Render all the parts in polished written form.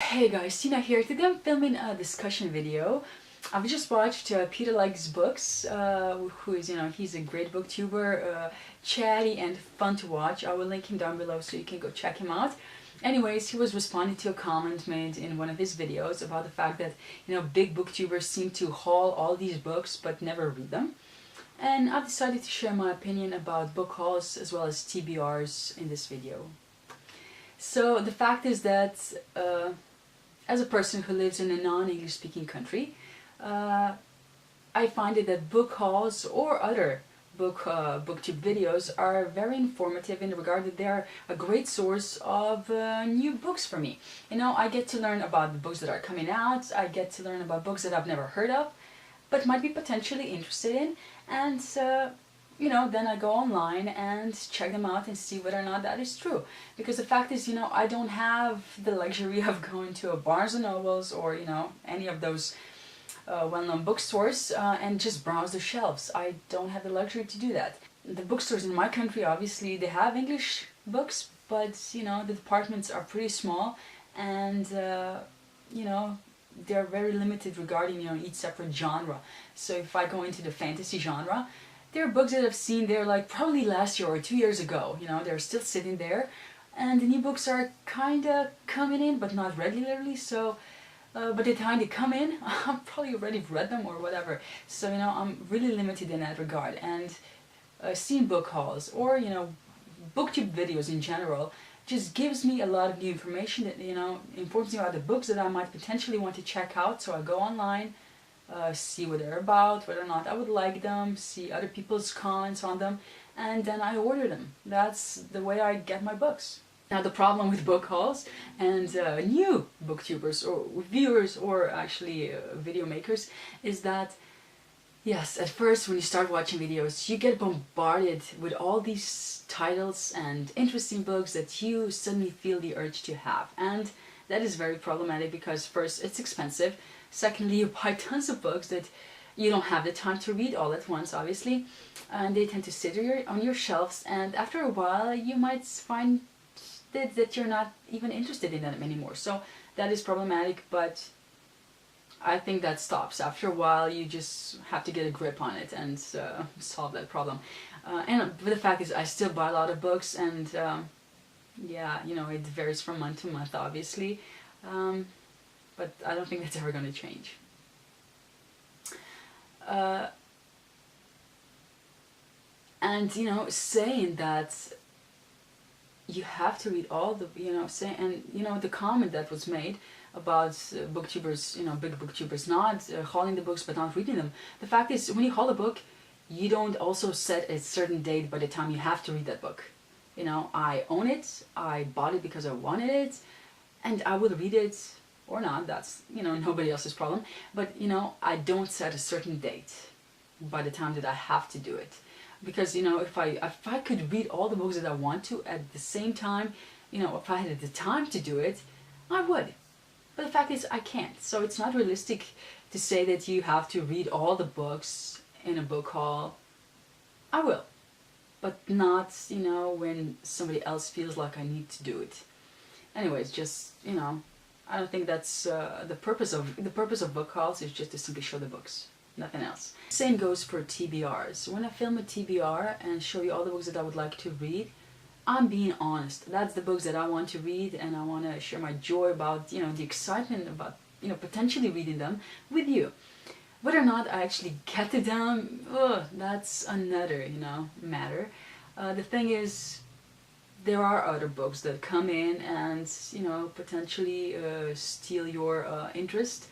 Hey guys, Tina here. Today I'm filming a discussion video. I've just watched Peter Likes Books, who is, he's a great booktuber, chatty and fun to watch. I will link him down below so you can go check him out. Anyways, he was responding to a comment made in one of his videos about the fact that, big booktubers seem to haul all these books but never read them. And I've decided to share my opinion about book hauls as well as TBRs in this video. So the fact is that as a person who lives in a non-English speaking country, I find it that book hauls or other booktube videos are very informative in regard that they're a great source of new books for me. I get to learn about the books that are coming out, I get to learn about books that I've never heard of, but might be potentially interested in, and then I go online and check them out and see whether or not that is true. Because the fact is, I don't have the luxury of going to a Barnes and Nobles or, any of those well-known bookstores and just browse the shelves. I don't have the luxury to do that. The bookstores in my country, obviously, they have English books, but, the departments are pretty small and, they're very limited regarding, each separate genre. So if I go into the fantasy genre, there are books that I've seen there like probably last year or 2 years ago, they're still sitting there, and the new books are kinda coming in, but not regularly, so, by the time they come in, I've probably already read them or whatever, so, I'm really limited in that regard, and seeing book hauls or, booktube videos in general just gives me a lot of new information that, informs me about the books that I might potentially want to check out, so I go online, see what they're about, whether or not I would like them, see other people's comments on them, and then I order them. That's the way I get my books. Now the problem with book hauls and new booktubers or viewers or actually video makers is that, yes, at first when you start watching videos you get bombarded with all these titles and interesting books that you suddenly feel the urge to have, and that is very problematic because first, it's expensive. Secondly, you buy tons of books that you don't have the time to read all at once, obviously, and they tend to sit on your shelves, and after a while you might find that you're not even interested in them anymore. So that is problematic, but I think that stops. After a while you just have to get a grip on it and solve that problem. But the fact is I still buy a lot of books, and yeah, it varies from month to month, obviously, but I don't think that's ever going to change. And saying that you have to read all the, the comment that was made about booktubers, big booktubers not hauling the books but not reading them. The fact is, when you haul a book, you don't also set a certain date by the time you have to read that book. I own it, I bought it because I wanted it, and I will read it or not, that's, nobody else's problem, but, I don't set a certain date by the time that I have to do it. Because, if I could read all the books that I want to at the same time, if I had the time to do it, I would. But the fact is, I can't. So it's not realistic to say that you have to read all the books in a book haul. I will. But not, when somebody else feels like I need to do it. Anyways, just, I don't think that's the purpose of book hauls is just to simply show the books, nothing else. Same goes for TBRs. When I film a TBR and show you all the books that I would like to read, I'm being honest. That's the books that I want to read, and I want to share my joy about, the excitement about, potentially reading them with you. Whether or not I actually get to them, that's another, matter. The thing is, there are other books that come in and, potentially steal your interest.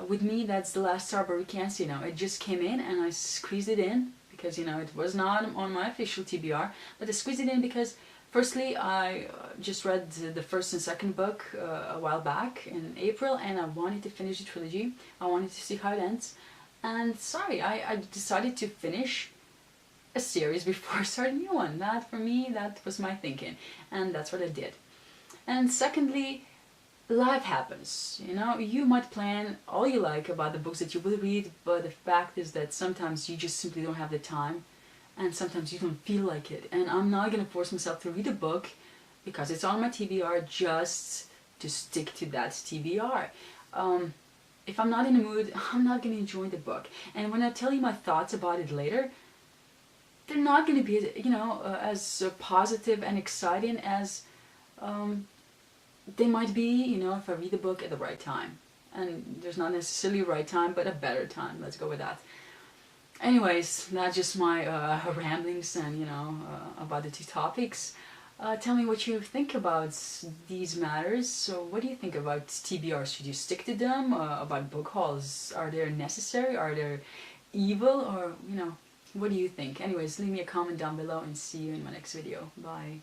With me, that's The Last Strawberry Cancer. It just came in and I squeezed it in because, it was not on my official TBR, but I squeezed it in because, firstly, I just read the first and second book a while back in April, and I wanted to finish the trilogy. I wanted to see how it ends. And sorry, I decided to finish a series before I started a new one. That, for me, that was my thinking. And that's what I did. And secondly, life happens. You might plan all you like about the books that you will read, but the fact is that sometimes you just simply don't have the time, and sometimes you don't feel like it. And I'm not going to force myself to read a book because it's on my TBR just to stick to that TBR. If I'm not in the mood, I'm not going to enjoy the book. And when I tell you my thoughts about it later, they're not going to be, as positive and exciting as they might be, if I read the book at the right time. And there's not necessarily a right time, but a better time. Let's go with that. Anyways, that's just my ramblings and, about the two topics. Tell me what you think about these matters. So what do you think about TBRs? Should you stick to them? About book hauls? Are they necessary? Are they evil? Or, what do you think? Anyways, leave me a comment down below and see you in my next video. Bye.